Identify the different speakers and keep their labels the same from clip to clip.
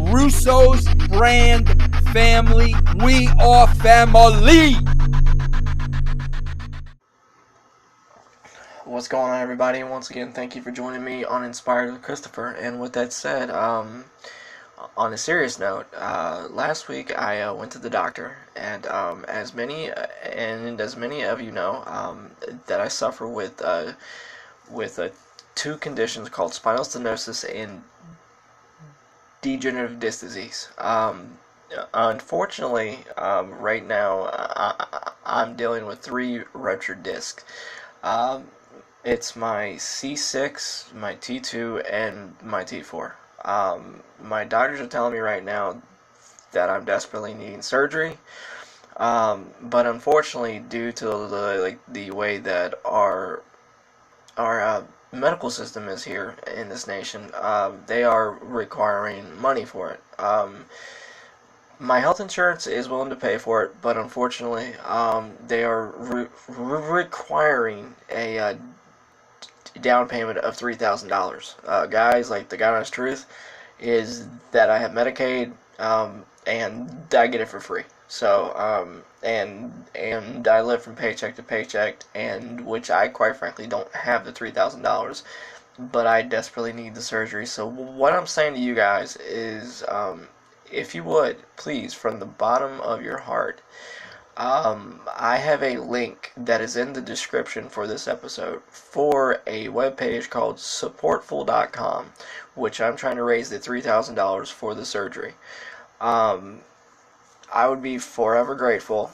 Speaker 1: Russos brand family. We are family.
Speaker 2: What's going on, everybody? Once again, thank you for joining me on Inspired with Christopher. And with that said, on a serious note, last week I went to the doctor, and as many of you know, that I suffer with two conditions called spinal stenosis and degenerative disc disease. Unfortunately, right now I'm dealing with 3 ruptured discs. It's my C6, my T2, and my T4. My doctors are telling me right now that I'm desperately needing surgery. But unfortunately, due to the way that our medical system is here in this nation, they are requiring money for it. My health insurance is willing to pay for it, but unfortunately, they are requiring a down payment of $3,000. Guys, like, the God honest truth is that I have Medicaid, and I get it for free. So, and I live from paycheck to paycheck, and which I quite frankly don't have the $3,000, but I desperately need the surgery. So what I'm saying to you guys is, if you would, please, from the bottom of your heart, I have a link that is in the description for this episode for a webpage called supportful.com, which I'm trying to raise the $3,000 for the surgery. I would be forever grateful,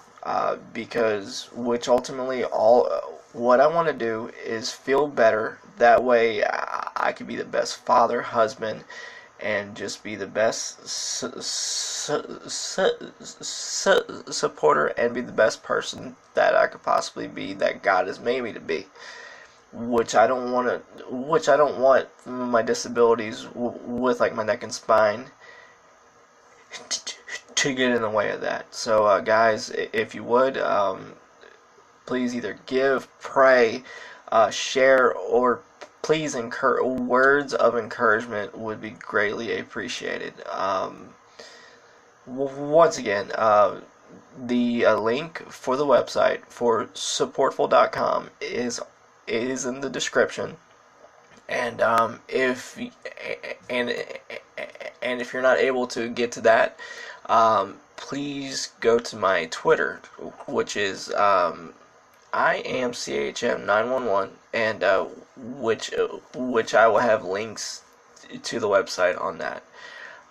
Speaker 2: because which ultimately what I want to do is feel better. That way I could be the best father, husband, and just be the best supporter, and be the best person that I could possibly be, that God has made me to be. Which I don't want my disabilities with, like, my neck and spine to get in the way of that. So, guys, if you would, please either give, pray, share, or please words of encouragement would be greatly appreciated. Once again, the link for the website for supportful.com is in the description. And if you're not able to get to that, please go to my Twitter, which is I am CHM911, and which I will have links to the website on that.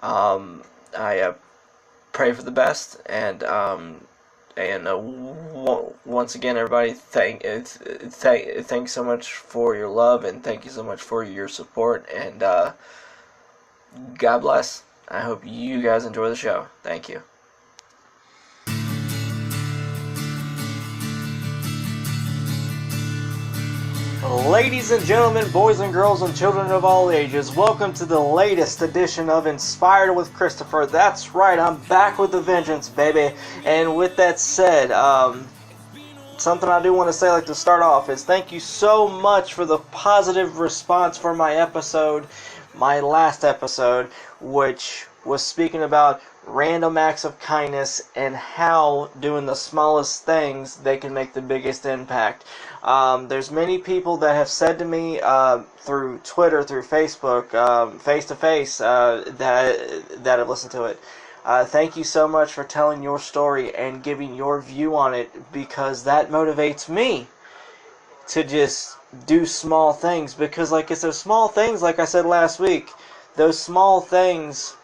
Speaker 2: I pray for the best, and once again, everybody, thank you so much for your love, and thank you so much for your support, and God bless. I hope you guys enjoy the show. Thank you. Ladies and gentlemen, boys and girls, and children of all ages, welcome to the latest edition of Inspired with Christopher. That's right, I'm back with a vengeance, baby. And with that said, something I do want to say, like, to start off, is thank you so much for the positive response for my last episode, which was speaking about random acts of kindness and how doing the smallest things, they can make the biggest impact. There's many people that have said to me through Twitter, through Facebook, face to face, that have listened to it. Thank you so much for telling your story and giving your view on it, because that motivates me to just do small things. Because, like, it's those small things, like I said last week, those small things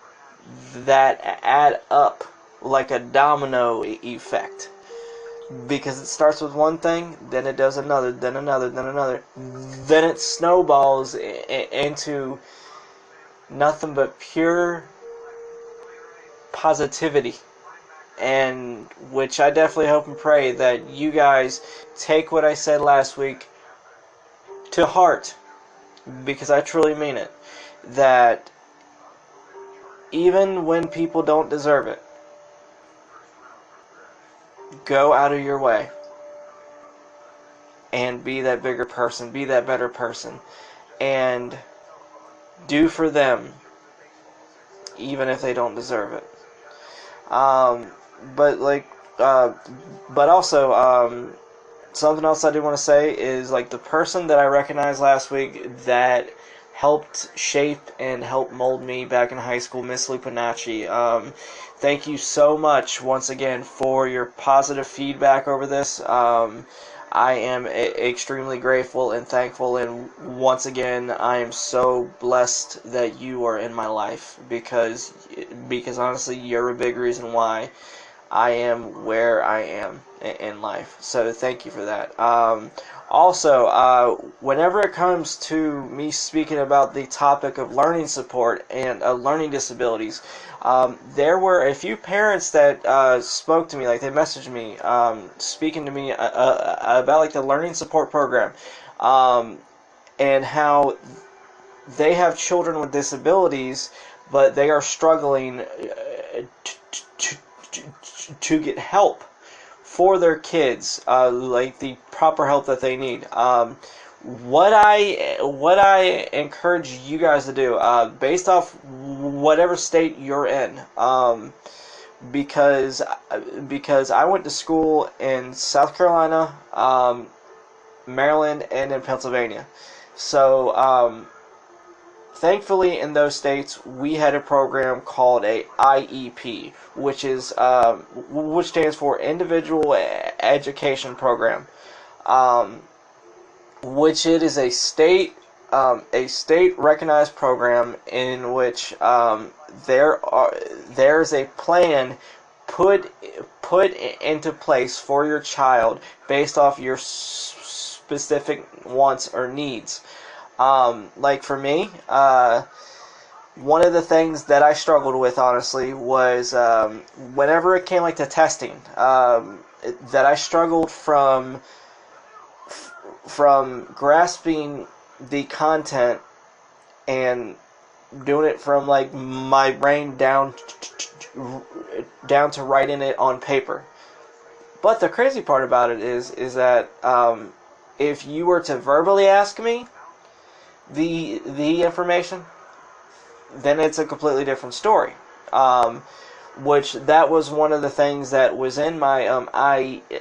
Speaker 2: that add up like a domino effect. Because it starts with one thing, then it does another, then another, then another. Then it snowballs into nothing but pure positivity. And which I definitely hope and pray that you guys take what I said last week to heart. Because I truly mean it. That even when people don't deserve it, go out of your way and be that bigger person, be that better person, and do for them even if they don't deserve it. But like, but also, something else I do want to say is like the person that I recognized last week that helped shape and help mold me back in high school, Miss Lupinacci. Thank you so much once again for your positive feedback over this. I am extremely grateful and thankful, and once again, I am so blessed that you are in my life because honestly, you're a big reason why I am where I am in life. So thank you for that. Also, whenever it comes to me speaking about the topic of learning support and learning disabilities, there were a few parents that spoke to me, like they messaged me, speaking to me about like the learning support program, and how they have children with disabilities, but they are struggling to get help for their kids, like the proper help that they need. What I encourage you guys to do, based off whatever state you're in, because I went to school in South Carolina, Maryland, and in Pennsylvania. So thankfully, in those states, we had a program called a IEP, which stands for Individual Education Program, which it is a state recognized program in which there's a plan put into place for your child based off your specific wants or needs. Like for me, one of the things that I struggled with, honestly, was whenever it came like to testing, that I struggled from grasping the content and doing it from like my brain down to writing it on paper. But the crazy part about it is that if you were to verbally ask me the information, then it's a completely different story. Which that was one of the things that was in my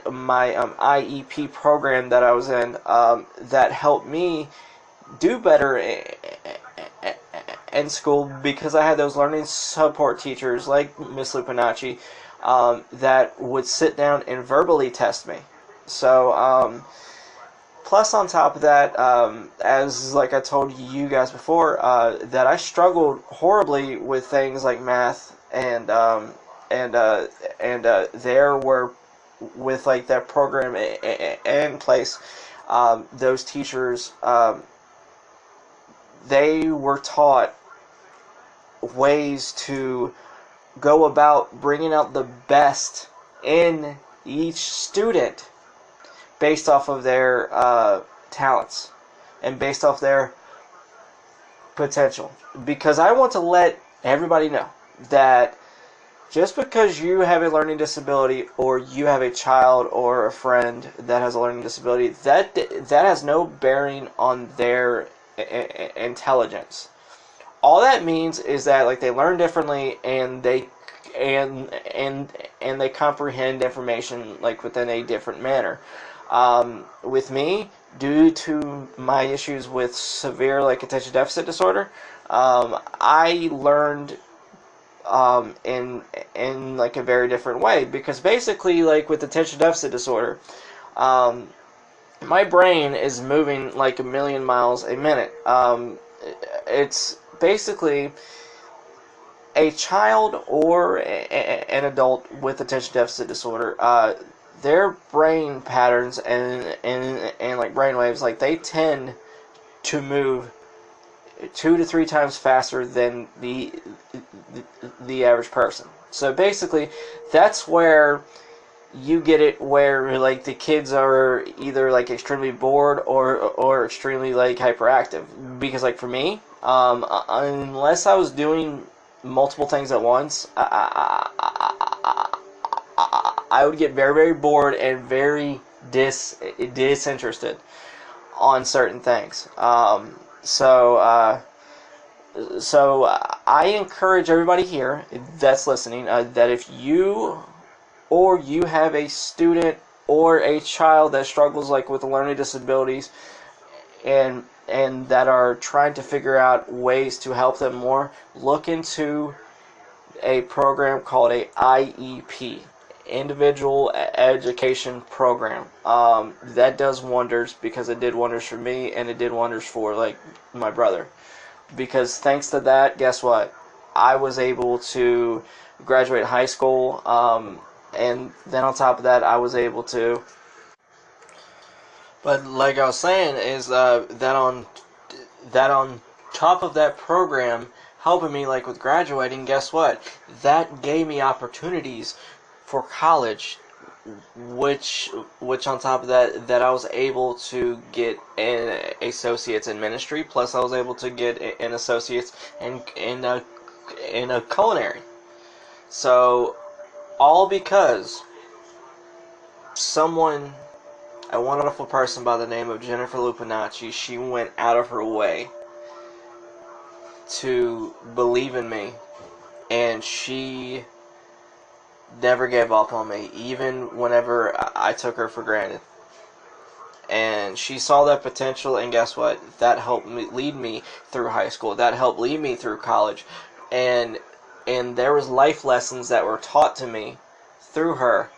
Speaker 2: IEP program that I was in, that helped me do better in school, because I had those learning support teachers like Miss Lupinacci, that would sit down and verbally test me. So plus, on top of that, as like I told you guys before, that I struggled horribly with things like math, and there were, with like that program in place, those teachers, they were taught ways to go about bringing out the best in each student based off of their talents and based off their potential. Because I want to let everybody know that just because you have a learning disability, or you have a child or a friend that has a learning disability, that has no bearing on their intelligence. All that means is that like they learn differently, and they comprehend information like within a different manner. With me, due to my issues with severe like attention deficit disorder, I learned in like a very different way, because basically, like with attention deficit disorder, my brain is moving like 1,000,000 miles a minute. It's basically a child or an adult with attention deficit disorder. Their brain patterns and like brain waves, like they tend to move 2 to 3 times faster than the average person. So basically, that's where you get it, where like the kids are either like extremely bored or extremely like hyperactive. Because like for me, unless I was doing multiple things at once, I would get very, very bored and very disinterested on certain things. So So I encourage everybody here that's listening that if you or you have a student or a child that struggles like with learning disabilities and that are trying to figure out ways to help them more, look into a program called a IEP, Individual Education Program. That does wonders, because it did wonders for me and it did wonders for like my brother. Because thanks to that, guess what? I was able to graduate high school, and then on top of that, I was able to. But like I was saying, is that on top of that program helping me like with graduating, guess what? That gave me opportunities for college, which on top of that I was able to get an associate's in ministry, plus I was able to get an associate's in a culinary. So all because someone, a wonderful person by the name of Jennifer Lupinacci, she went out of her way to believe in me, and she never gave up on me, even whenever I took her for granted. And she saw that potential, and guess what? That helped me lead me through high school. That helped lead me through college, and there was life lessons that were taught to me through her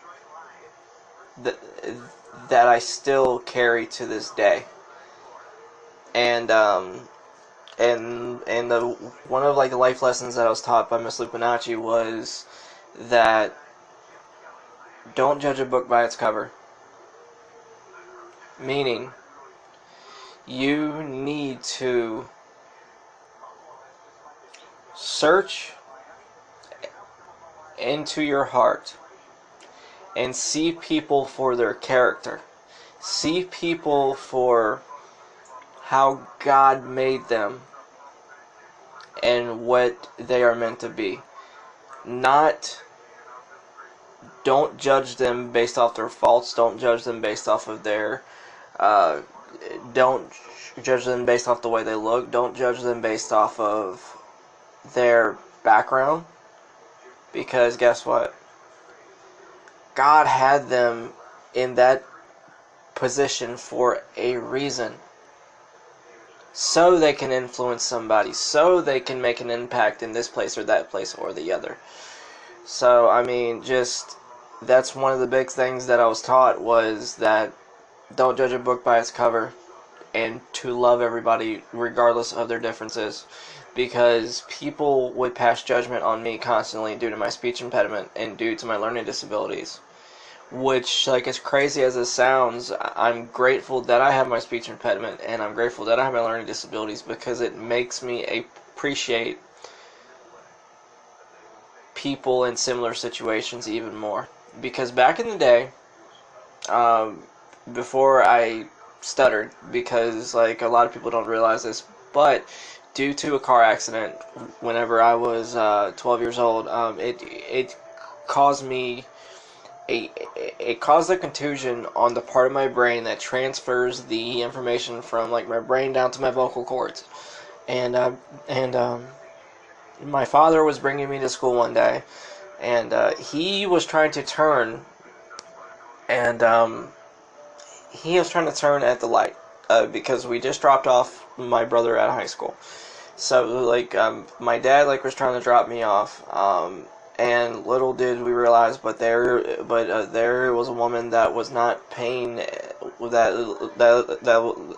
Speaker 2: that I still carry to this day. And the one of like the life lessons that I was taught by Miss Lupinacci was that don't judge a book by its cover. Meaning, you need to search into your heart and see people for their character. See people for how God made them and what they are meant to be. Don't judge them based off their faults. Don't judge them based off of their don't judge them based off the way they look. Don't judge them based off of their background. Because guess what? God had them in that position for a reason. So they can influence somebody. So they can make an impact in this place or that place or the other. So, I mean, that's one of the big things that I was taught, was that don't judge a book by its cover, and to love everybody regardless of their differences, because people would pass judgment on me constantly due to my speech impediment and due to my learning disabilities, which, like, as crazy as it sounds, I'm grateful that I have my speech impediment, and I'm grateful that I have my learning disabilities, because it makes me appreciate people in similar situations even more. Because back in the day, before I stuttered, because like a lot of people don't realize this, but due to a car accident whenever I was 12 years old, it caused me it caused a contusion on the part of my brain that transfers the information from like my brain down to my vocal cords, and my father was bringing me to school one day, and he was trying to turn, and he was trying to turn at the light, because we just dropped off my brother at high school. So like my dad like was trying to drop me off, and little did we realize, but there was a woman that was not paying that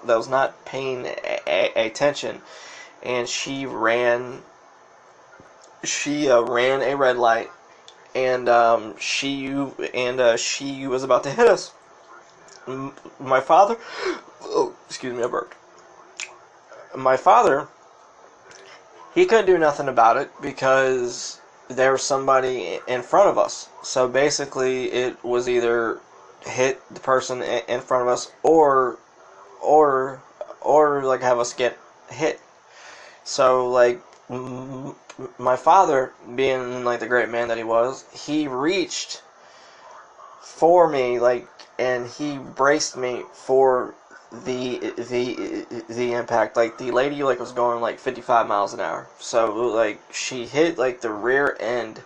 Speaker 2: was not paying attention, and she ran a red light, and she was about to hit us. My father, oh, excuse me, I burped. My father, he couldn't do nothing about it because there was somebody in front of us. So basically, it was either hit the person in front of us, or like have us get hit. So like my father, being like the great man that he was, he reached for me, like, and he braced me for the impact. Like, the lady, like, was going like 55 miles an hour, so like she hit like the rear end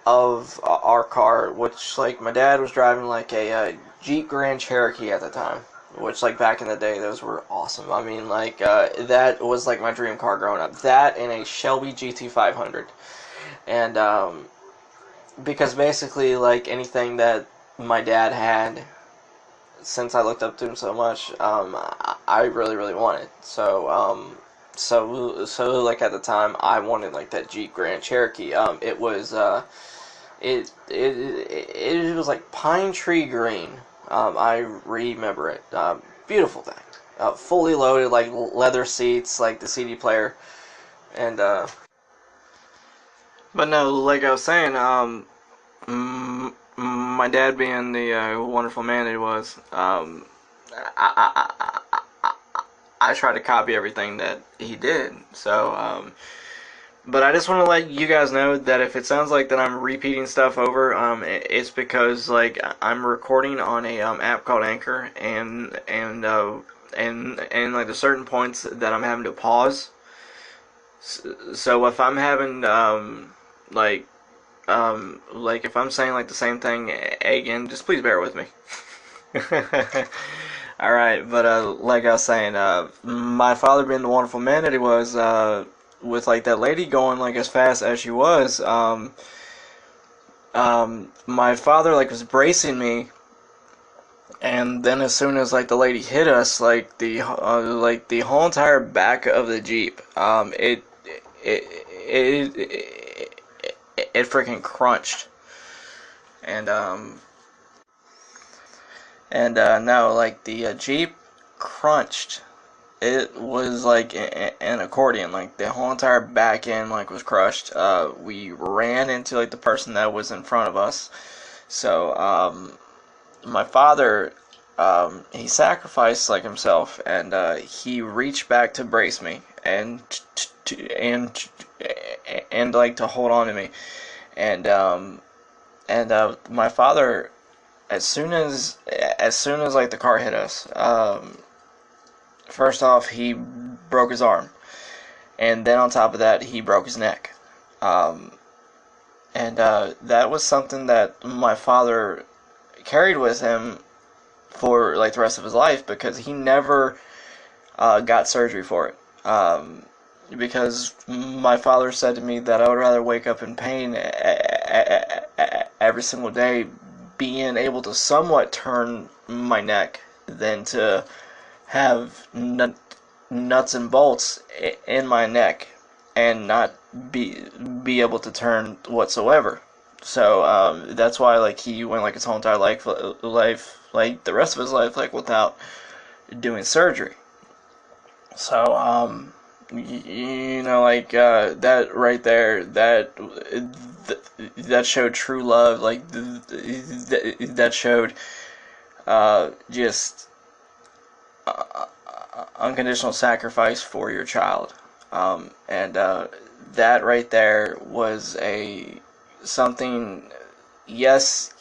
Speaker 2: of our car, which, like, my dad was driving like a Jeep Grand Cherokee at the time, which, like, back in the day, those were awesome. I mean, like, that was like my dream car growing up. That and a Shelby GT500. And because basically, like, anything that my dad had, since I looked up to him so much, I really, really wanted. So like, at the time, I wanted like that Jeep Grand Cherokee. It was it was like pine tree green. I remember it. Beautiful thing. Fully loaded, like leather seats, like the CD player, and but no, like I was saying, my dad, being the wonderful man that he was, I tried to copy everything that he did. So, but I just want to let you guys know that if it sounds like that I'm repeating stuff over, it's because, like, I'm recording on a app called Anchor, and like there's certain points that I'm having to pause. So if I'm having like if I'm saying like the same thing again, just please bear with me. All right, but like I was saying, my father, being the wonderful man that he was, with like that lady going like as fast as she was, my father like was bracing me, and then as soon as like the lady hit us, like the whole entire back of the Jeep, it it freaking crunched, and no, like the Jeep crunched. It was like an accordion. Like the whole entire back end like was crushed. We ran into like the person that was in front of us. So my father, he sacrificed like himself, and he reached back to brace me and like to hold on to me, and my father, as soon as like the car hit us, first off, he broke his arm, and then on top of that, he broke his neck. And that was something that my father carried with him for like the rest of his life, because he never got surgery for it. Because my father said to me that I would rather wake up in pain every single day, being able to somewhat turn my neck, than to have nuts and bolts in my neck and not be able to turn whatsoever. So that's why like he went like his whole entire life like the rest of his life, like without doing surgery. So like that right there, that showed true love. Like that showed just unconditional sacrifice for your child. And that right there was a something. Yes,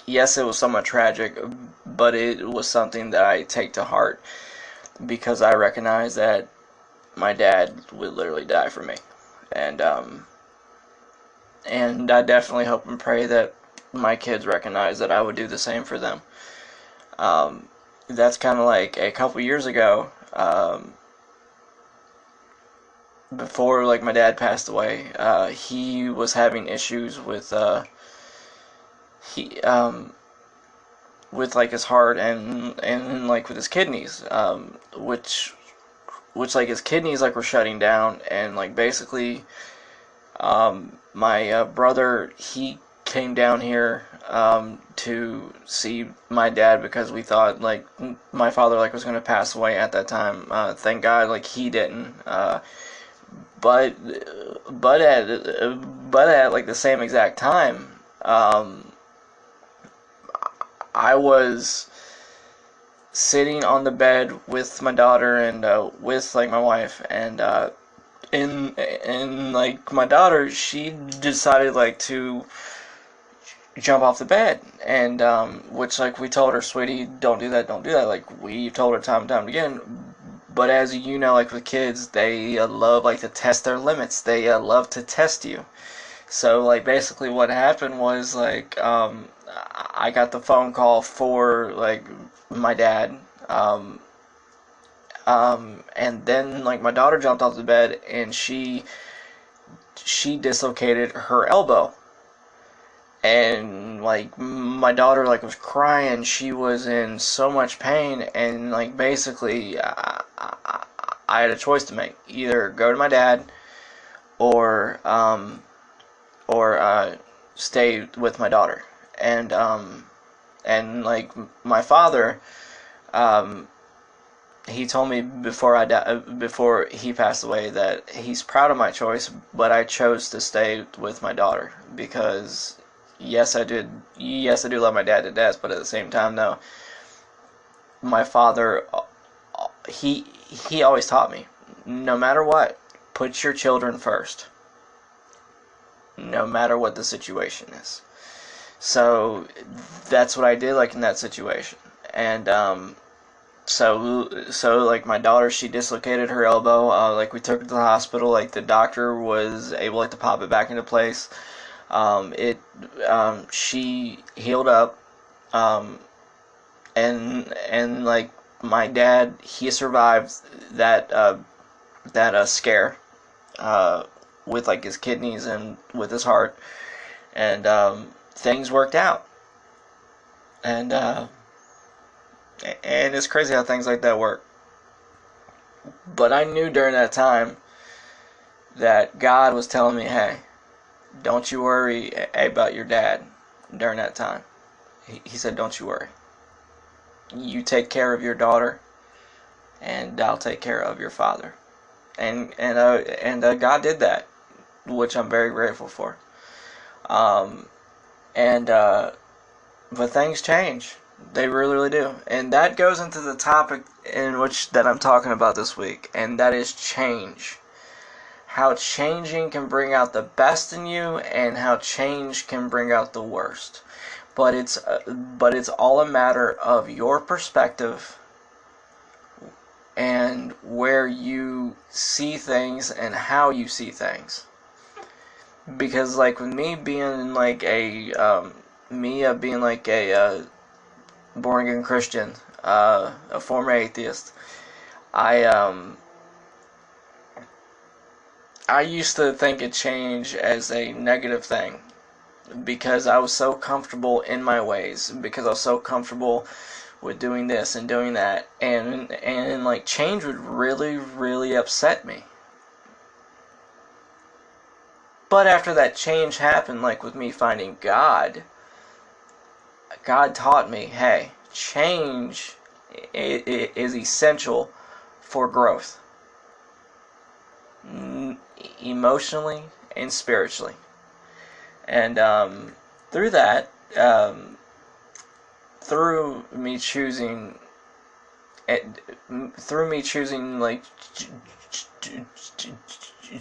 Speaker 2: it was somewhat tragic, but it was something that I take to heart, because I recognize that my dad would literally die for me, and I definitely hope and pray that my kids recognize that I would do the same for them. That's kind of like a couple years ago, before like my dad passed away. He was having issues with he with like his heart, and like with his kidneys, which like his kidneys like were shutting down, and like basically my brother, he came down here to see my dad, because we thought like my father like was going to pass away at that time. Thank God like he didn't. But at like the same exact time, I was sitting on the bed with my daughter, and with like my wife, and like my daughter, she decided like to jump off the bed, and which, like, we told her, sweetie, don't do that, don't do that. Like, we told her time and time again. But as you know, like with kids, they love, like, to test their limits. They love to test you. So, like, basically what happened was, like, I got the phone call for, like, my dad. And then, like, my daughter jumped off the bed, and she dislocated her elbow. And, like, my daughter, like, was crying. She was in so much pain, and, like, basically I had a choice to make: either go to my dad or stay with my daughter. And like, my father, um, he told me before he passed away, that he's proud of my choice, but I chose to stay with my daughter because yes, I do love my dad to death, but at the same time, no, my father, he always taught me, no matter what, put your children first, no matter what the situation is. So that's what I did, like, in that situation. And so like, my daughter, she dislocated her elbow. Like, we took her to the hospital. Like, the doctor was able, like, to pop it back into place. It She healed up. Um, and like, my dad, he survived that scare, with, like, his kidneys and with his heart, and things worked out. And it's crazy how things like that work. But I knew during that time that God was telling me, hey, don't you worry about your dad. During that time, he said, don't you worry. You take care of your daughter, and I'll take care of your father. And God did that, which I'm very grateful for. Um, and But things change. They really, really do. And that goes into the topic in which that I'm talking about this week, and that is change. How changing can bring out the best in you, and how change can bring out the worst. But it's all a matter of your perspective and where you see things and how you see things. Because, like, with me being like a born again Christian, a former atheist, I I used to think of change as a negative thing because I was so comfortable in my ways, because I was so comfortable with doing this and doing that, and like, change would really, really upset me. But after that change happened, like with me finding God, God taught me, hey, change is essential for growth, emotionally and spiritually. And through that, through me choosing, like,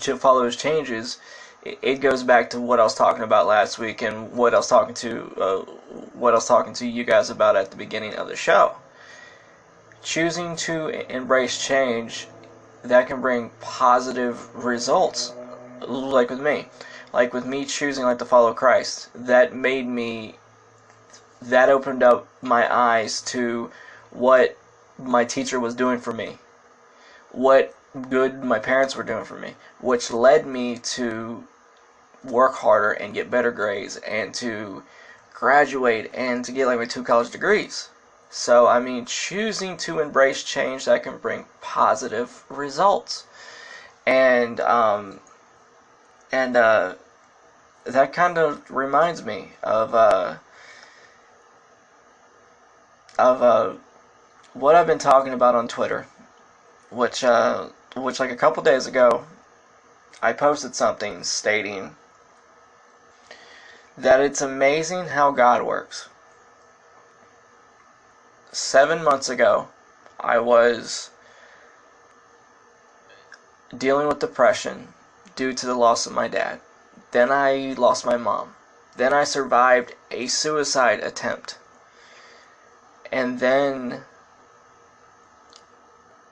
Speaker 2: to follow those changes, it goes back to what I was talking about last week, and what I was talking to you guys about at the beginning of the show. Choosing to embrace change, that can bring positive results. Like with me choosing, like, to follow Christ, that opened up my eyes to what my teacher was doing for me, what good my parents were doing for me, which led me to work harder and get better grades, and to graduate, and to get, like, my 2 college degrees. So, I mean, choosing to embrace change, that can bring positive results. And that kind of reminds me of what I've been talking about on Twitter, which like, a couple days ago, I posted something stating that it's amazing how God works. 7 months ago, I was dealing with depression due to the loss of my dad. Then I lost my mom. Then I survived a suicide attempt. And then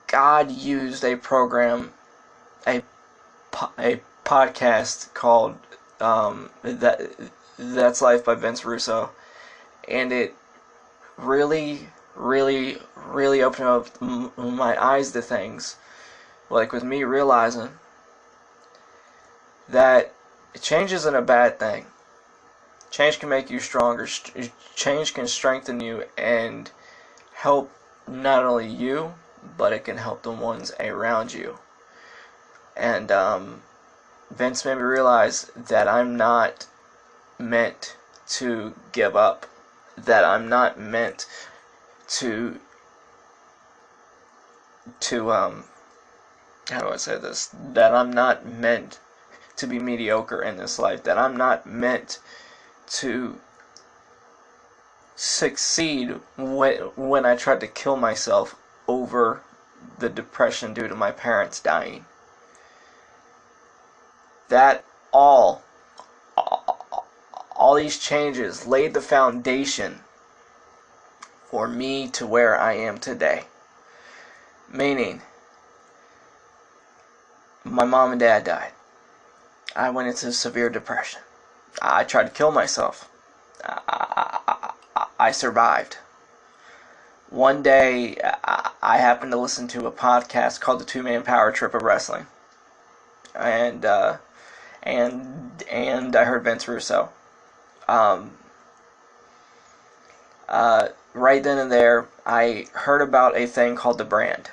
Speaker 2: God used a program, a podcast called That's Life by Vince Russo, and it really, really, really opened up my eyes to things. Like with me realizing that change isn't a bad thing. Change can make you stronger. Change can strengthen you and help not only you, but it can help the ones around you. And Vince made me realize that I'm not meant to give up. That I'm not meant to how do I say this? That I'm not meant to be mediocre in this life. That I'm not meant to succeed when I tried to kill myself over the depression due to my parents dying. That all these changes laid the foundation for me to where I am today. Meaning, my mom and dad died. I went into severe depression. I tried to kill myself. I survived. One day, I happened to listen to a podcast called The Two-Man Power Trip of Wrestling, and I heard Vince Russo. Right then and there, I heard about a thing called The Brand,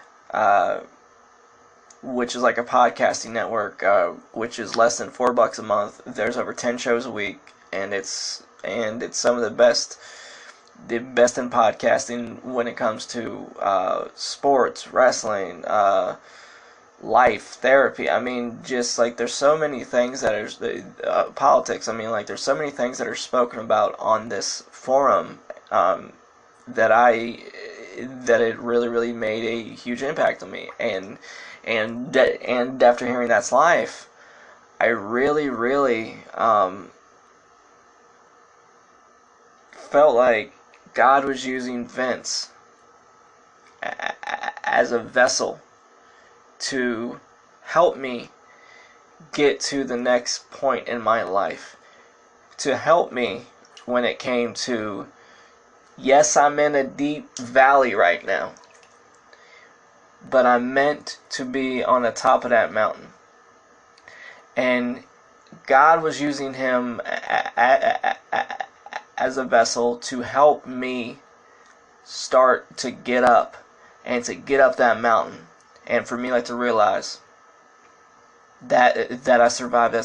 Speaker 2: which is like a podcasting network, which is less than $4 a month. There's over 10 shows a week, and it's some of the best in podcasting when it comes to sports, wrestling, life, therapy. I mean, just like there's so many things that are politics. I mean, like there's so many things that are spoken about on this forum that it really, really made a huge impact on me. And after hearing That's Life, I really, really felt like God was using Vince as a vessel to help me get to the next point in my life. To help me when it came to, yes, I'm in a deep valley right now, but I'm meant to be on the top of that mountain. And God was using him as a vessel to help me start to get up and to get up that mountain. And for me, like, to realize that I survived that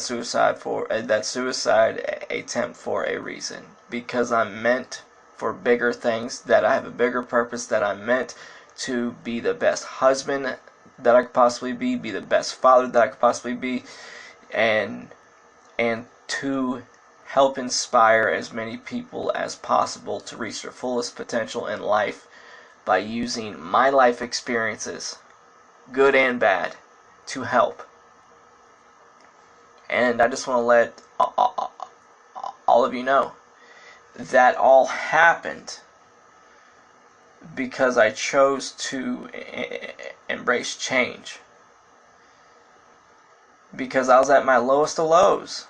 Speaker 2: suicide attempt for a reason, because I'm meant for bigger things, that I have a bigger purpose, that I'm meant to be the best husband that I could possibly be the best father that I could possibly be, and to help inspire as many people as possible to reach their fullest potential in life by using my life experiences, good and bad, to help. And I just want to let all of you know that all happened because I chose to embrace change. Because I was at my lowest of lows.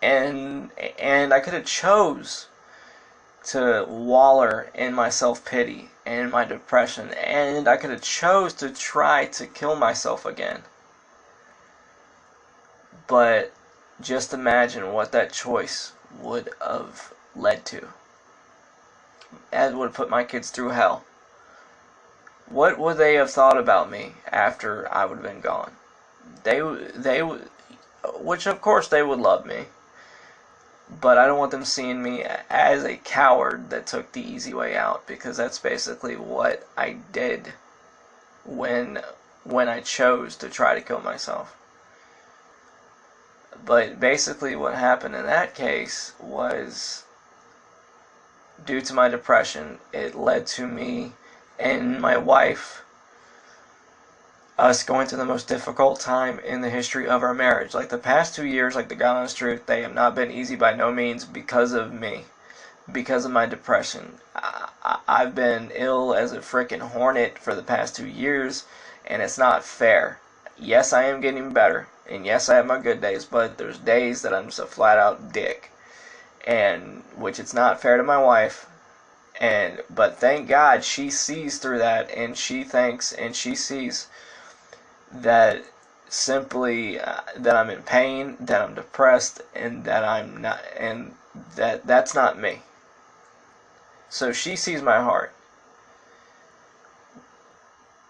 Speaker 2: And I could have chose to waller in my self-pity and my depression, and I could have chose to try to kill myself again. But just imagine what that choice would have led to. It would have put my kids through hell. What would they have thought about me after I would have been gone? They would, which of course they would love me, but I don't want them seeing me as a coward that took the easy way out, because that's basically what I did when I chose to try to kill myself. But basically what happened in that case was, due to my depression, it led to me and my wife us going through the most difficult time in the history of our marriage. Like the past 2 years, like the God honest truth, they have not been easy by no means because of me, because of my depression. I've been ill as a freaking hornet for the past 2 years, and it's not fair. Yes, I am getting better, and yes, I have my good days, but there's days that I'm just a flat out dick, and which it's not fair to my wife. But thank God she sees through that, and she thinks and she sees that simply that I'm in pain, that I'm depressed, and that I'm not, and that's not me. So she sees my heart,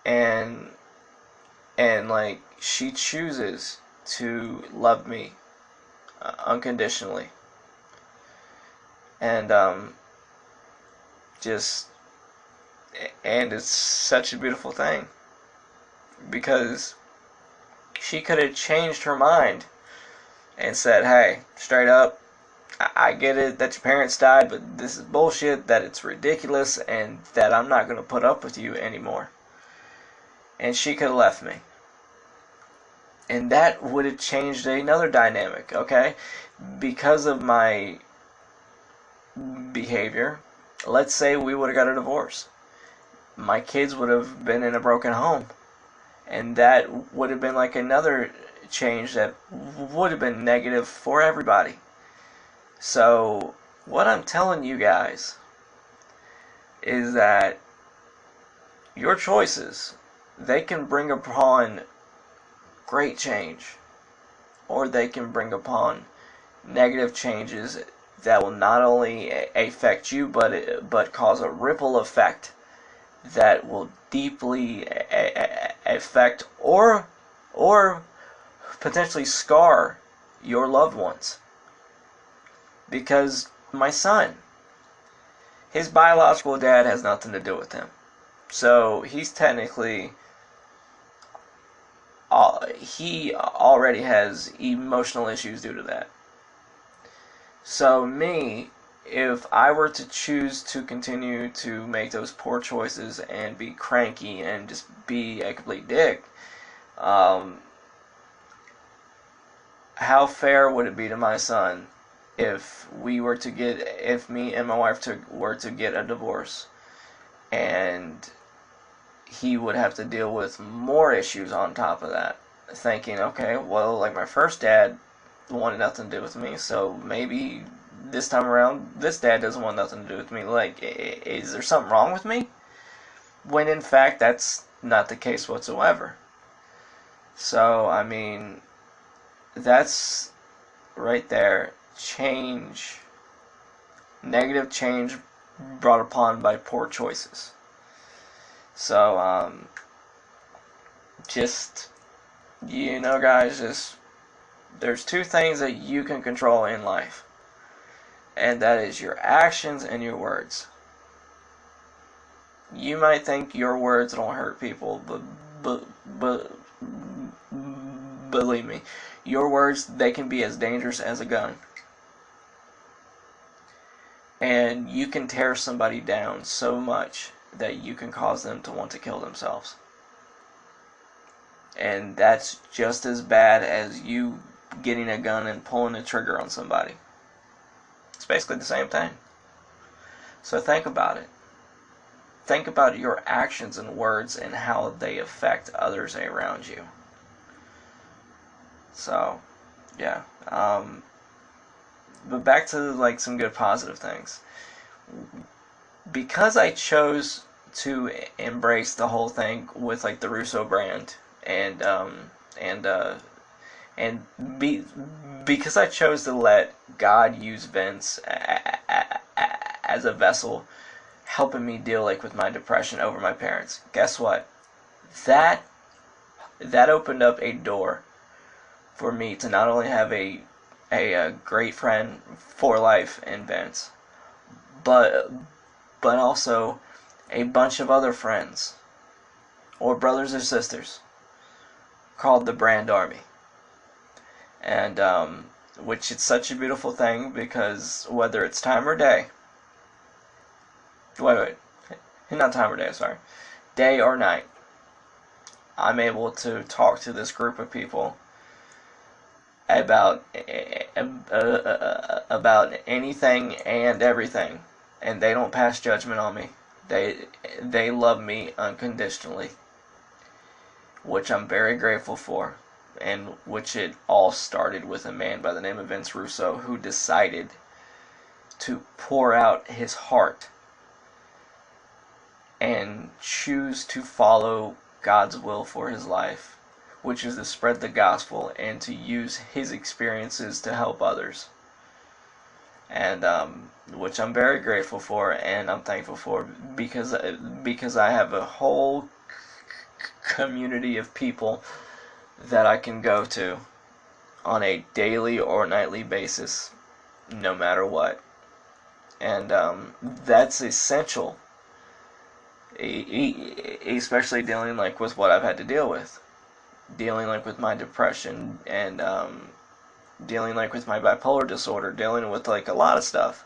Speaker 2: and like she chooses to love me unconditionally, and just and it's such a beautiful thing because she could have changed her mind and said, hey, straight up, I get it that your parents died, but this is bullshit, that it's ridiculous, and that I'm not going to put up with you anymore. And she could have left me. And that would have changed another dynamic, okay? Because of my behavior, let's say we would have got a divorce. My kids would have been in a broken home. And that would have been like another change that would have been negative for everybody. So, what I'm telling you guys is that your choices, they can bring upon great change, or they can bring upon negative changes that will not only affect you, but cause a ripple effect that will deeply affect or potentially scar your loved ones. Because my son, his biological dad has nothing to do with him. So he's technically, he already has emotional issues due to that. So me, if I were to choose to continue to make those poor choices and be cranky and just be a complete dick, how fair would it be to my son if me and my wife were to get a divorce, and he would have to deal with more issues on top of that, thinking, okay, well, like my first dad wanted nothing to do with me, so maybe this time around this dad doesn't want nothing to do with me. Like, is there something wrong with me? When in fact that's not the case whatsoever. So I mean, that's right there, change, negative change brought upon by poor choices. So just, guys, just, there's two things that you can control in life, and that is your actions and your words. You might think your words don't hurt people, but believe me, your words, they can be as dangerous as a gun. And you can tear somebody down so much that you can cause them to want to kill themselves. And that's just as bad as you getting a gun and pulling the trigger on somebody. It's basically the same thing. So think about it. Think about your actions and words and how they affect others around you. So, yeah. But back to like some good positive things. Because I chose to embrace the whole thing with like the Russo brand because I chose to let God use Vince as a vessel, helping me deal like with my depression over my parents. Guess what? That opened up a door for me to not only have a great friend for life in Vince, but also a bunch of other friends or brothers or sisters called the Brand Army. And which it's such a beautiful thing, because whether it's time or day, not time or day, sorry, day or night, I'm able to talk to this group of people about anything and everything, and they don't pass judgment on me. They love me unconditionally, which I'm very grateful for, and which it all started with a man by the name of Vince Russo, who decided to pour out his heart and choose to follow God's will for his life, which is to spread the gospel and to use his experiences to help others. And which I'm very grateful for, and I'm thankful for, because I have a whole community of people that I can go to on a daily or nightly basis, no matter what. And that's essential, especially dealing like with what I've had to deal with, dealing like with my depression, and dealing like with my bipolar disorder, dealing with like a lot of stuff.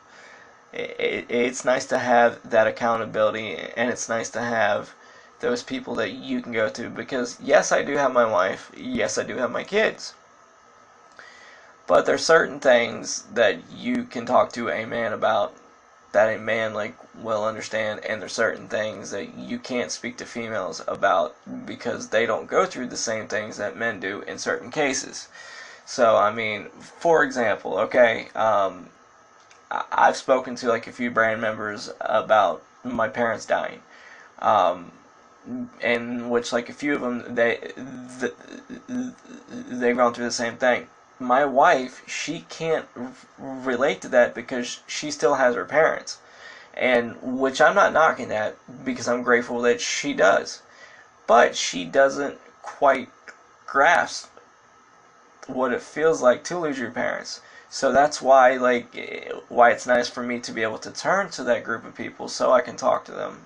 Speaker 2: It's nice to have that accountability, and it's nice to have those people that you can go to, because yes, I do have my wife, yes, I do have my kids, but there's certain things that you can talk to a man about that a man like will understand, and there's certain things that you can't speak to females about because they don't go through the same things that men do in certain cases. So I mean, for example, okay, I've spoken to like a few brand members about my parents dying, in which like a few of them they've gone through the same thing. My wife, she can't relate to that because she still has her parents, and which I'm not knocking that, because I'm grateful that she does, but she doesn't quite grasp what it feels like to lose your parents. So that's why why it's nice for me to be able to turn to that group of people so I can talk to them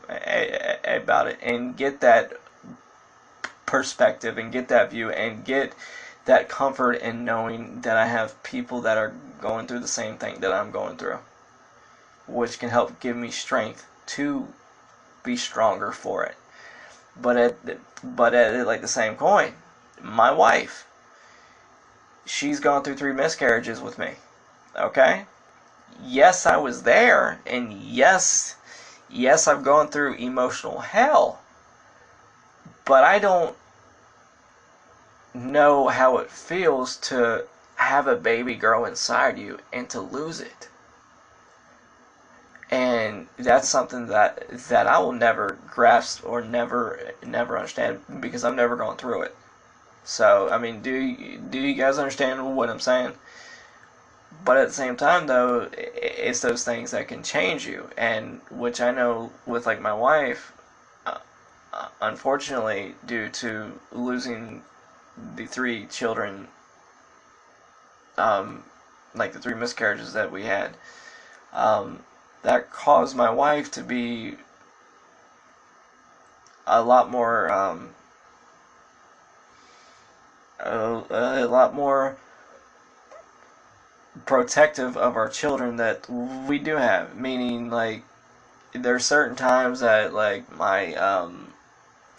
Speaker 2: about it and get that perspective and get that view and get that comfort in knowing that I have people that are going through the same thing that I'm going through, which can help give me strength to be stronger for it. But at like the same coin, my wife, she's gone through 3 miscarriages with me. Okay? Yes, I was there, and yes, I've gone through emotional hell, but I don't know how it feels to have a baby grow inside you and to lose it. And that's something that I will never grasp or never understand, because I've never gone through it. So, I mean, do you guys understand what I'm saying? But at the same time, though, it's those things that can change you, and which I know with like my wife, unfortunately, due to losing the 3 children, like the 3 miscarriages that we had, that caused my wife to be a lot more, a lot more protective of our children that we do have. Meaning, like, there's certain times that like my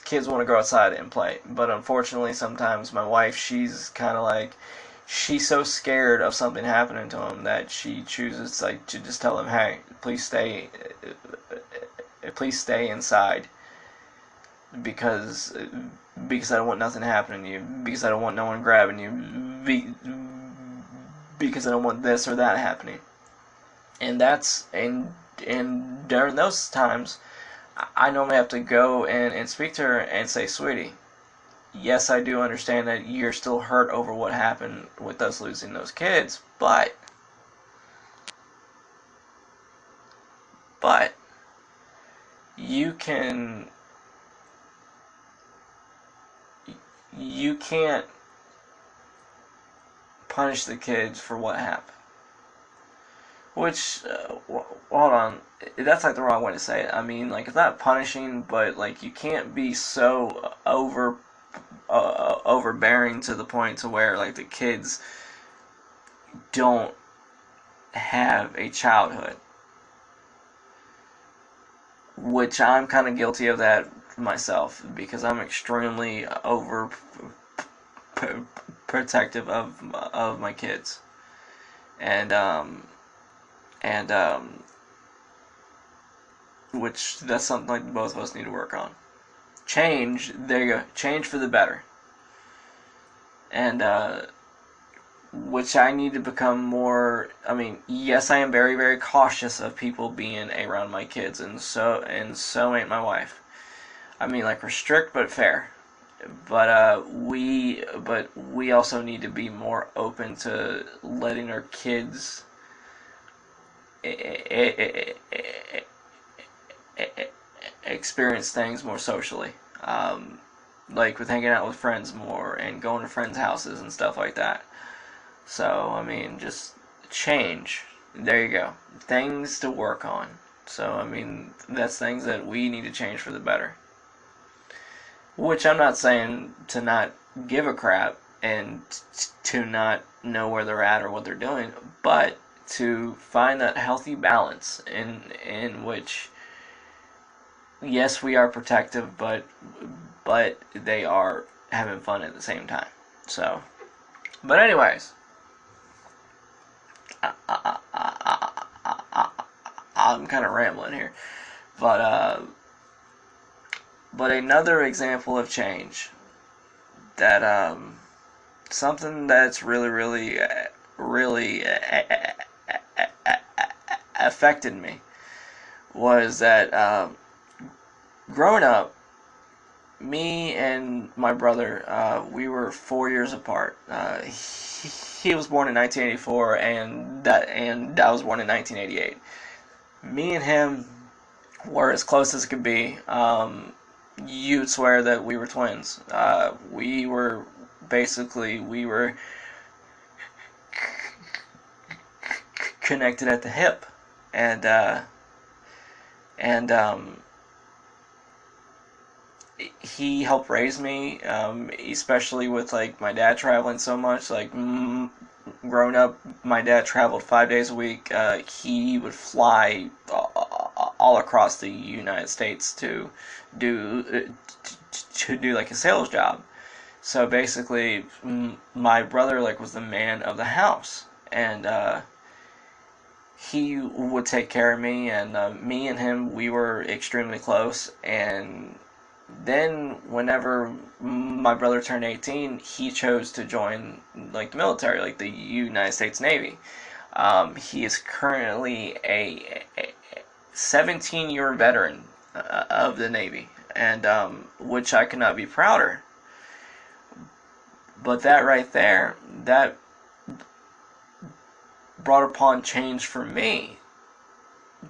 Speaker 2: kids want to go outside and play, but unfortunately, sometimes my wife, she's kind of like, she's so scared of something happening to them that she chooses like to just tell them, "Hey, please stay inside, because I don't want nothing happening to you, because I don't want no one grabbing you, because I don't want this or that happening." And that's and during those times, I normally have to go and speak to her and say, "Sweetie, yes, I do understand that you're still hurt over what happened with us losing those kids, but you can't punish the kids for what happened." Which, hold on, that's like the wrong way to say it. I mean, like, it's not punishing, but like, you can't be so overbearing to the point to where like the kids don't have a childhood. Which I'm kind of guilty of that myself because I'm extremely over protective of my kids, and and which that's something like both of us need to work on. Change, there you go, change for the better, and which I need to become more. I mean, yes, I am very, very cautious of people being around my kids, and so ain't my wife. I mean, like, restrict but fair. But we also need to be more open to letting our kids experience things more socially. Like with hanging out with friends more and going to friends' houses and stuff like that. So, I mean, just change. There you go. Things to work on. So, I mean, that's things that we need to change for the better. Which I'm not saying to not give a crap and to not know where they're at or what they're doing, but to find that healthy balance in which, yes, we are protective, but they are having fun at the same time. So, but anyways, I'm kind of rambling here, but another example of change that something that's really affected me was that growing up, me and my brother, we were 4 years apart. He was born in 1984, and I was born in 1988. Me and him were as close as could be. You'd swear that we were twins. We were connected at the hip, and he helped raise me, especially with like my dad traveling so much. Like growing up, my dad traveled 5 days a week. He would fly all across the United States to do like a sales job. So basically, my brother like was the man of the house, and he would take care of me, and me and him, we were extremely close. And then whenever my brother turned 18, he chose to join like the military, like the United States Navy. He is currently a 17-year veteran of the Navy, and which I could not be prouder. But that right there, that brought upon change for me,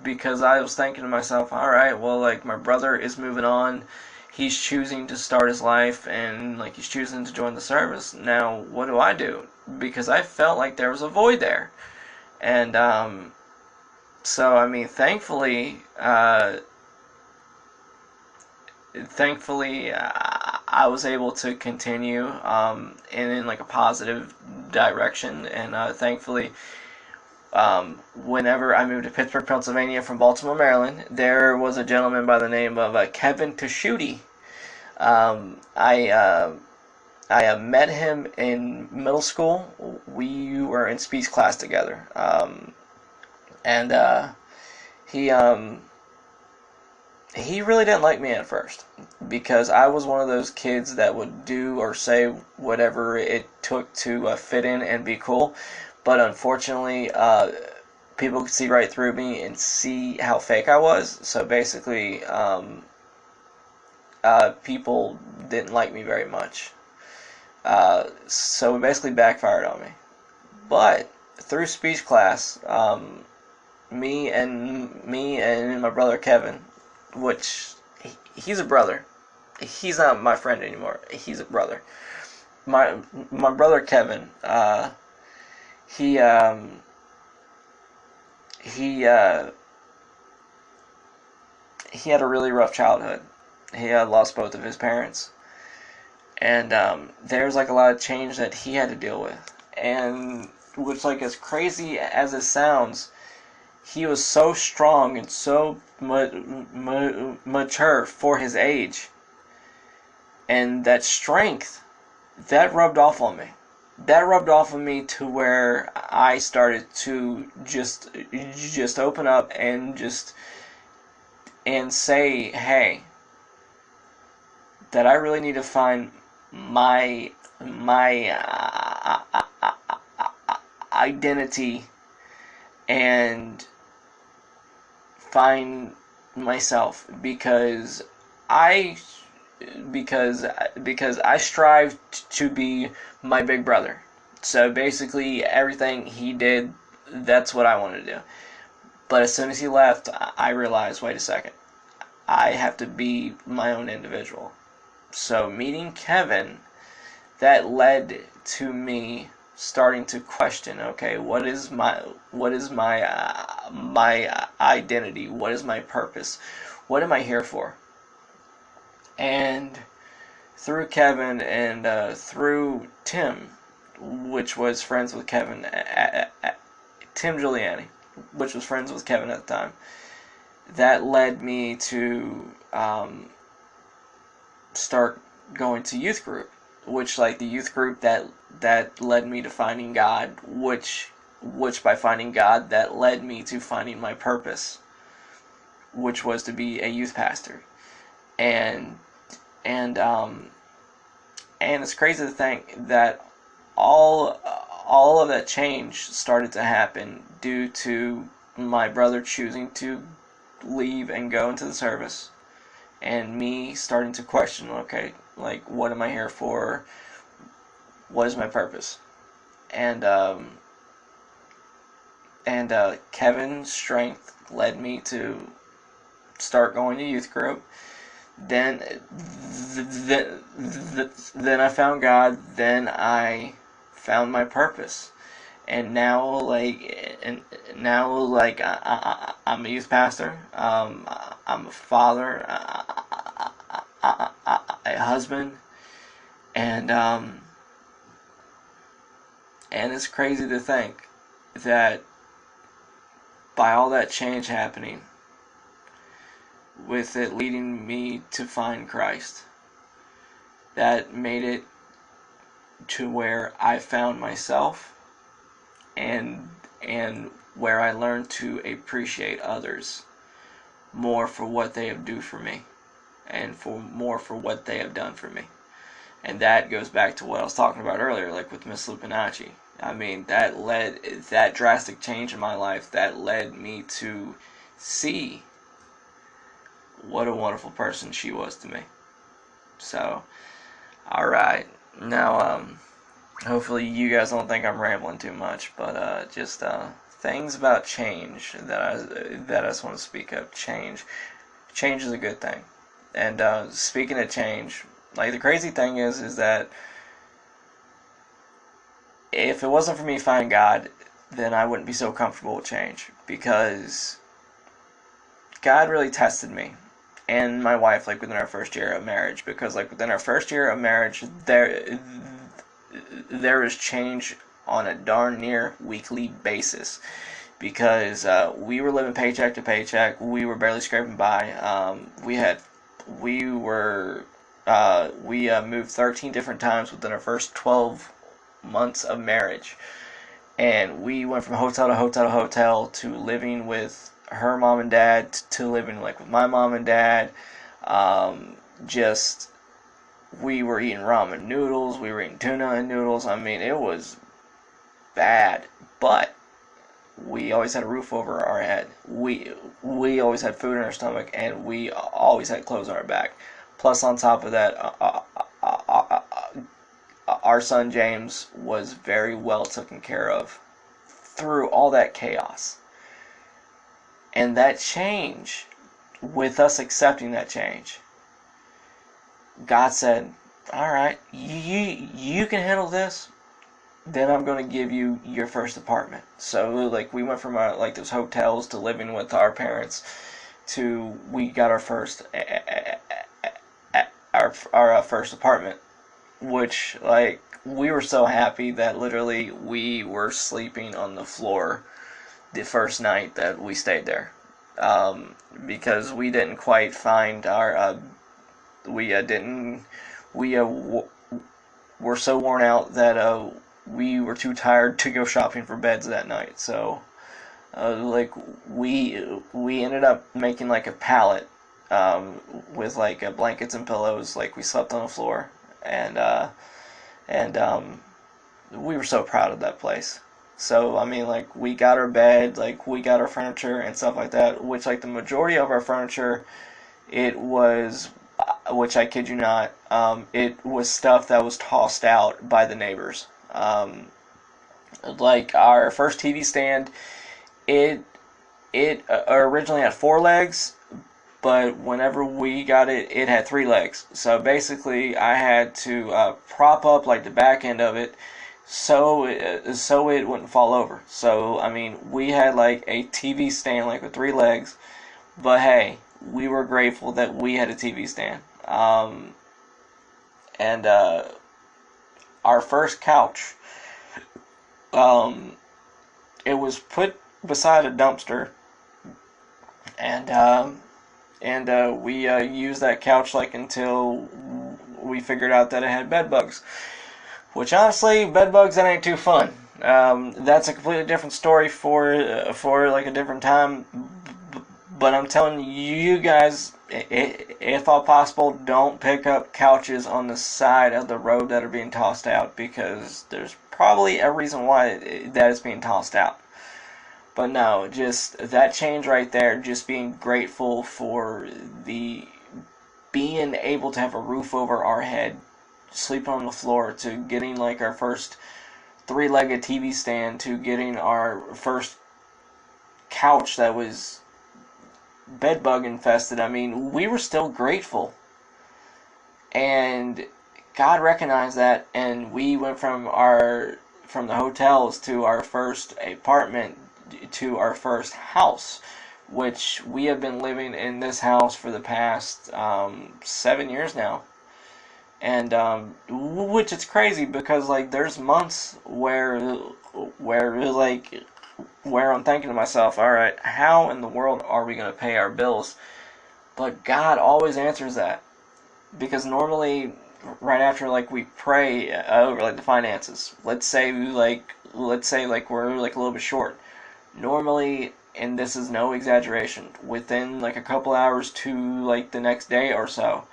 Speaker 2: because I was thinking to myself, all right, well, like, my brother is moving on. He's choosing to start his life, and like he's choosing to join the service. Now, what do I do? Because I felt like there was a void there, and so I mean, thankfully, I was able to continue in like a positive direction, and thankfully, whenever I moved to Pittsburgh, Pennsylvania from Baltimore, Maryland, there was a gentleman by the name of Kevin Tashuti. I met him in middle school. We were in speech class together, and he really didn't like me at first, because I was one of those kids that would do or say whatever it took to fit in and be cool. But unfortunately, people could see right through me and see how fake I was. So basically, people didn't like me very much. So it basically backfired on me. But through speech class, me and my brother Kevin, which he's a brother. He's not my friend anymore. He's a brother. My brother Kevin, he had a really rough childhood. He had lost both of his parents, and there's like a lot of change that he had to deal with. And which, like, as crazy as it sounds, he was so strong and so mature for his age. and that strength, that rubbed off on me. That rubbed off on me to where I started to just open up and say, hey, that I really need to find my identity and find myself, because I I strive to be my big brother. So basically everything he did, that's what I wanted to do. But as soon as he left, I realized, wait a second, I have to be my own individual. So meeting Kevin, that led to me starting to question, okay, what is my identity? What is my purpose? What am I here for? And through Kevin and through Tim, which was friends with Kevin, Tim Giuliani, which was friends with Kevin at the time, that led me to start going to youth group, which, like, the youth group that led me to finding God, which by finding God, that led me to finding my purpose, which was to be a youth pastor. And it's crazy to think that all of that change started to happen due to my brother choosing to leave and go into the service, and me starting to question, okay, like, what am I here for? What is my purpose? And Kevin's strength led me to start going to youth group. Then I found God. Then I found my purpose. And now, I'm a youth pastor. I'm a father, a husband, and it's crazy to think that by all that change happening, with it leading me to find Christ, that made it to where I found myself, and where I learned to appreciate others more for what they have do for me, and for what they have done for me. And that goes back to what I was talking about earlier, like with Miss Lupinacci. I mean, that drastic change in my life, that led me to see what a wonderful person she was to me. So, alright. Now, hopefully you guys don't think I'm rambling too much, but just things about change that I just want to speak of. Change is a good thing. And speaking of change, like, the crazy thing is that if it wasn't for me finding God, then I wouldn't be so comfortable with change, because God really tested me and my wife, like, within our first year of marriage, because, like, within our first year of marriage, there is change on a darn near weekly basis, because we were living paycheck to paycheck. We were barely scraping by. We moved 13 different times within our first 12 months of marriage, and we went from hotel to hotel to hotel, to living with her mom and dad, to living, like, with my mom and dad. We were eating ramen noodles, we were eating tuna and noodles. I mean, it was bad, but we always had a roof over our head. We always had food in our stomach, and we always had clothes on our back. Plus, on top of that, our son James was very well taken care of through all that chaos. And that change, with us accepting that change, God said, alright, you can handle this, then I'm going to give you your first apartment. So, like, we went from those hotels to living with our parents, to we got our first first apartment, which, like, we were so happy that literally we were sleeping on the floor the first night that we stayed there, because we didn't quite find our we we were so worn out that we were too tired to go shopping for beds that night. So like we ended up making like a pallet with like blankets and pillows. Like we slept on the floor, and we were so proud of that place. So I mean, like we got our bed, like we got our furniture and stuff like that. Which like the majority of our furniture, it was, which I kid you not, it was stuff that was tossed out by the neighbors. Like our first TV stand, it originally had four legs, but whenever we got it, it had three legs. So basically, I had to prop up like the back end of it so it wouldn't fall over. So I mean, we had like a TV stand like with three legs, but hey, we were grateful that we had a TV stand. And our first couch, it was put beside a dumpster, and we used that couch like until we figured out that it had bed bugs. Which honestly, bed bugs, that ain't too fun. That's a completely different story for like a different time. But I'm telling you guys, if all possible, don't pick up couches on the side of the road that are being tossed out, because there's probably a reason why that is being tossed out. But no, just that change right there, just being grateful for the being able to have a roof over our head, sleeping on the floor, to getting like our first three-legged TV stand, to getting our first couch that was bedbug infested. I mean, we were still grateful, and God recognized that, and we went from the hotels to our first apartment to our first house, which we have been living in this house for the past 7 years now. And which it's crazy, because like there's months where I'm thinking to myself, all right, how in the world are we going to pay our bills? But God always answers that, because normally right after like we pray over like the finances, let's say like we're like a little bit short. Normally, and this is no exaggeration, within like a couple hours to like the next day or so,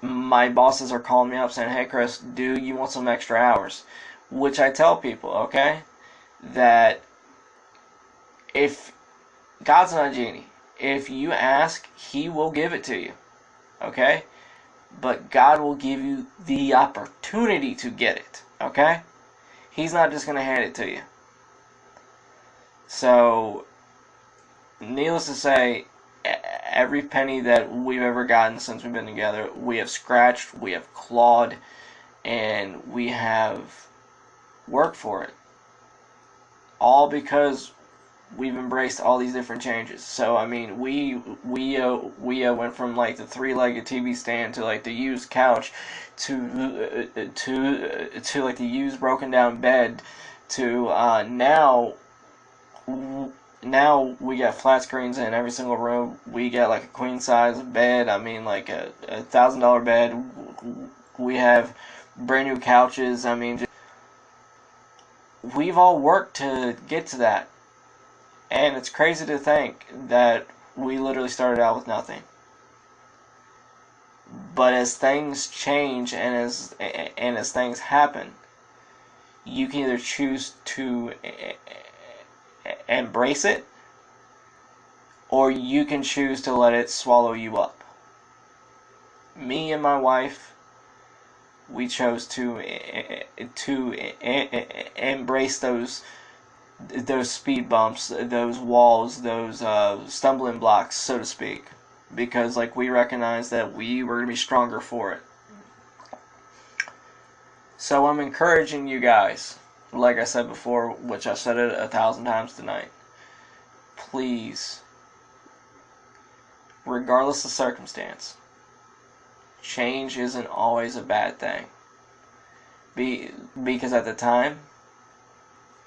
Speaker 2: my bosses are calling me up saying, hey Chris, do you want some extra hours? Which I tell people, okay, that if God's not a genie, if you ask, He will give it to you, okay? But God will give you the opportunity to get it, okay? He's not just going to hand it to you. So, needless to say, every penny that we've ever gotten since we've been together, we have scratched, we have clawed, and we have worked for it. All because we've embraced all these different changes. So I mean, we went from like the three-legged TV stand to like the used couch, to like the used broken down bed, to now we got flat screens in every single room. We got like a queen size bed. I mean, like a $1,000 bed. We have brand new couches. I mean, we've all worked to get to that. And it's crazy to think that we literally started out with nothing. But as things change and as things happen, you can either choose to embrace it, or you can choose to let it swallow you up. Me and my wife, we chose to embrace those speed bumps, those walls, those stumbling blocks, so to speak, because like we recognized that we were going to be stronger for it. So I'm encouraging you guys, like I said before, which I've said it 1,000 times tonight, please, regardless of circumstance, change isn't always a bad thing. Because at the time,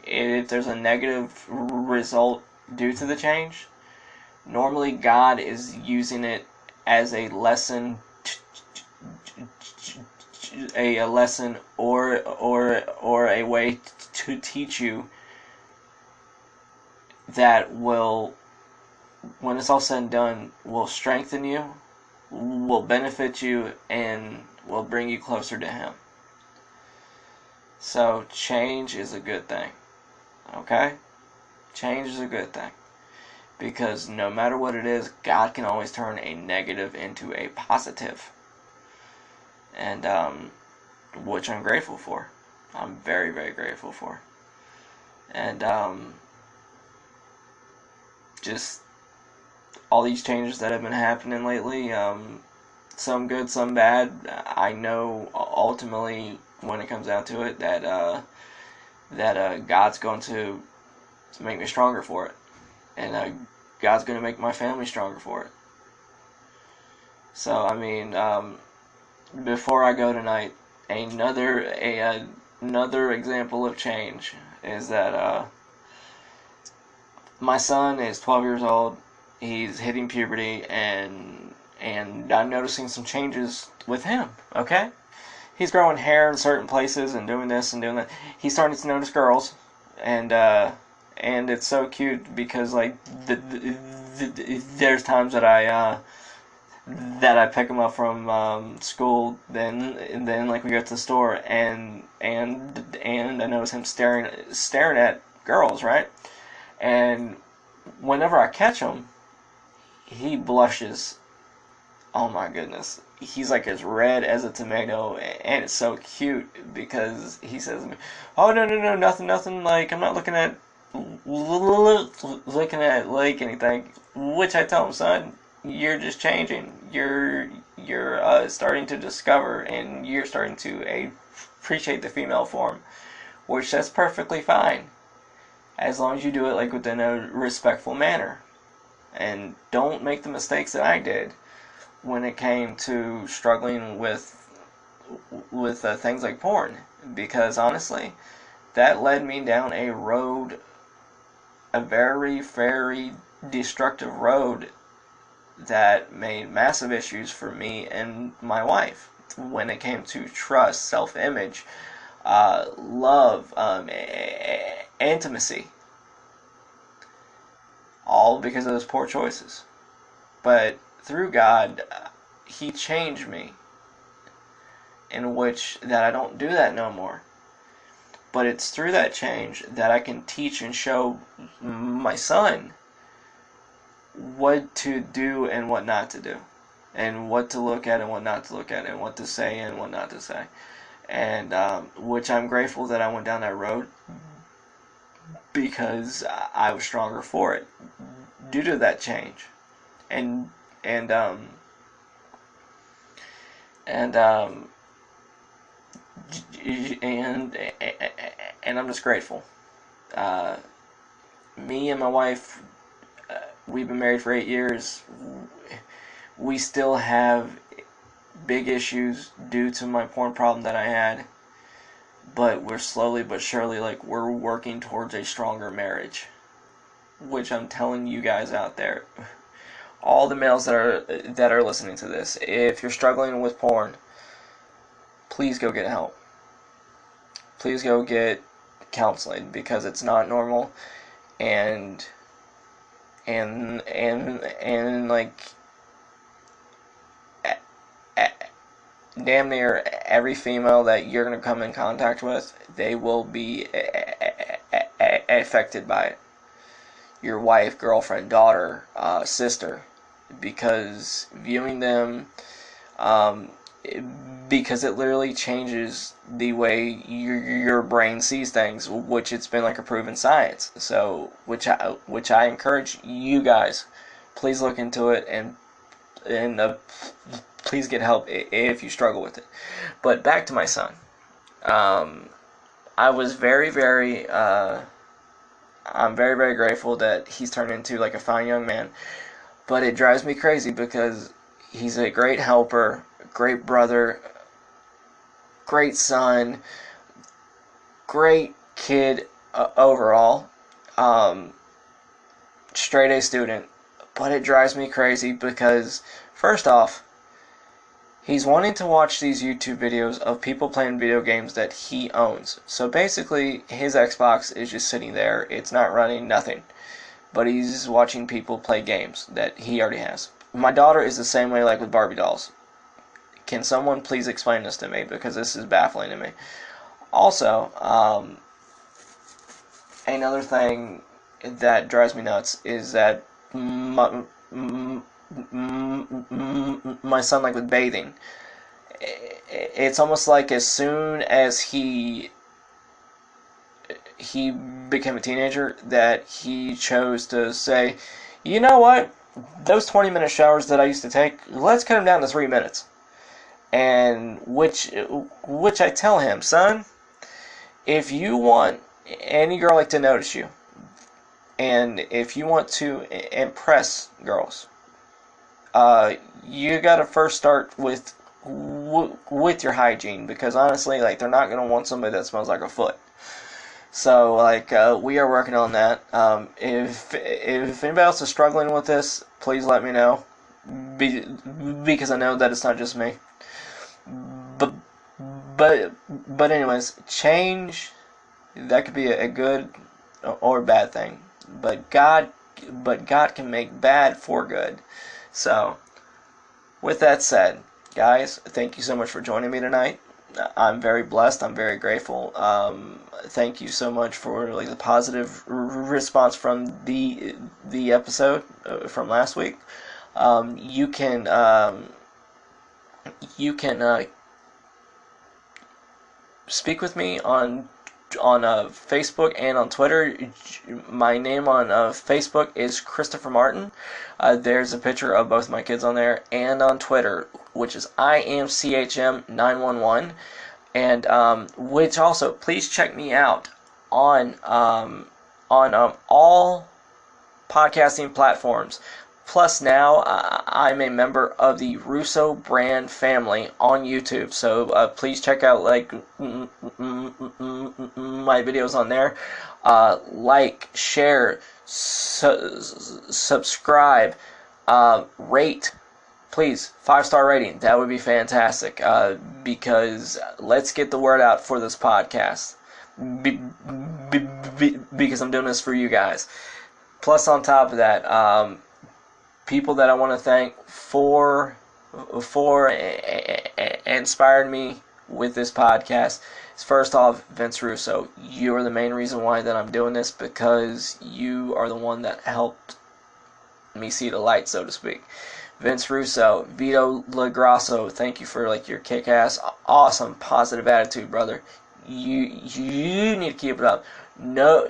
Speaker 2: if there's a negative result due to the change, normally God is using it as a lesson a lesson or a way to teach you that will, when it's all said and done, will strengthen you, will benefit you, and will bring you closer to Him. So change is a good thing. Okay? Change is a good thing. Because no matter what it is, God can always turn a negative into a positive. And which I'm grateful for. I'm very, very grateful for. And just all these changes that have been happening lately, some good, some bad. I know ultimately, when it comes down to it, that God's going to make me stronger for it, and God's going to make my family stronger for it. So I mean, before I go tonight, another example of change is that my son is 12 years old. He's hitting puberty, and I'm noticing some changes with him. Okay, he's growing hair in certain places and doing this and doing that. He's starting to notice girls, and it's so cute because like there's times that I pick him up from school, then like we go to the store, and I notice him staring at girls, right? And whenever I catch him, he blushes. Oh my goodness. He's like as red as a tomato, and it's so cute because he says to me, "Oh, no, nothing, like, I'm not looking at like anything," which I tell him, "Son, you're just changing. You're starting to discover, and you're starting to appreciate the female form, which that's perfectly fine, as long as you do it like within a respectful manner, and don't make the mistakes that I did when it came to struggling with things like porn, because honestly, that led me down a road, a very, very destructive road that made massive issues for me and my wife when it came to trust, self-image, love, intimacy, all because of those poor choices. But through God, He changed me, in which that I don't do that no more. But it's through that change that I can teach and show my son what to do and what not to do, and what to look at and what not to look at, and what to say and what not to say. And which I'm grateful that I went down that road, because I was stronger for it due to that change. And I'm just grateful. Me and my wife, we've been married for 8 years. We still have big issues due to my porn problem that I had, but we're slowly but surely, like, we're working towards a stronger marriage, which I'm telling you guys out there, all the males that are listening to this, if you're struggling with porn, please go get help. Please go get counseling, because it's not normal, and like damn near every female that you're going to come in contact with, they will be affected by it. Your wife, girlfriend, daughter, sister, because viewing them, because it literally changes the way your brain sees things, which it's been like a proven science. So, which I encourage you guys, please look into it, and please get help if you struggle with it. But back to my son. I was very, very, I'm very, very grateful that he's turned into like a fine young man. But it drives me crazy because he's a great helper, great brother, great son, great kid overall, straight A student. But it drives me crazy because, first off, He's wanting to watch these YouTube videos of people playing video games that he owns. So basically, his Xbox is just sitting there. It's not running, nothing. But he's watching people play games that he already has. My daughter is the same way, like with Barbie dolls. Can someone please explain this to me? Because this is baffling to me. Also, another thing that drives me nuts is that my son, like with bathing, it's almost like as soon as he became a teenager that he chose to say, you know what, those 20-minute showers that I used to take, let's cut them down to 3 minutes. And which I tell him, son, if you want any girl like to notice you, and if you want to impress girls, you gotta first start with your hygiene, because honestly, like, they're not gonna want somebody that smells like a foot. So, like, we are working on that. If anybody else is struggling with this, please let me know, because I know that it's not just me. But anyways, change, that could be a good or bad thing. But God can make bad for good. So, with that said, guys, thank you so much for joining me tonight. I'm very blessed. I'm very grateful. Thank you so much for the positive response from the episode from last week. You can speak with me on Facebook and on Twitter. My name on Facebook is Christopher Martin. There's a picture of both my kids on there, and on Twitter, which is IamCHM911. And which also, please check me out on all podcasting platforms. Plus, now I'm a member of the Russo brand family on YouTube. So please check out my videos on there. Like, share, subscribe, rate. Please, 5-star rating. That would be fantastic. Because let's get the word out for this podcast. Because I'm doing this for you guys. Plus, on top of that, people that I want to thank for inspired me with this podcast is, first off, Vince Russo. You are the main reason why that I'm doing this, because you are the one that helped me see the light, so to speak. Vince Russo, Vito LaGrasso, thank you for your kick-ass, awesome, positive attitude, brother. You need to keep it up. Noel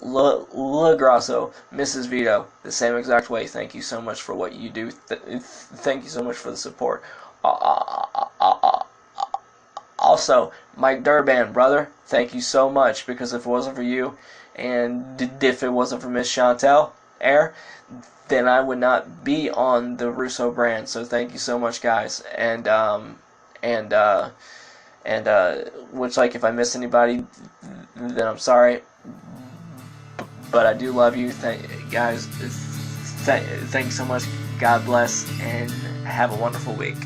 Speaker 2: LaGrasso, Mrs. Vito, the same exact way. Thank you so much for what you do. Thank you so much for the support. Also, Mike Durban, brother, thank you so much, because if it wasn't for you, and if it wasn't for Miss Chantel Air, then I would not be on the Russo brand. So thank you so much, guys. And which, if I miss anybody, then I'm sorry. But I do love you, guys. Thank you so much. God bless, and have a wonderful week.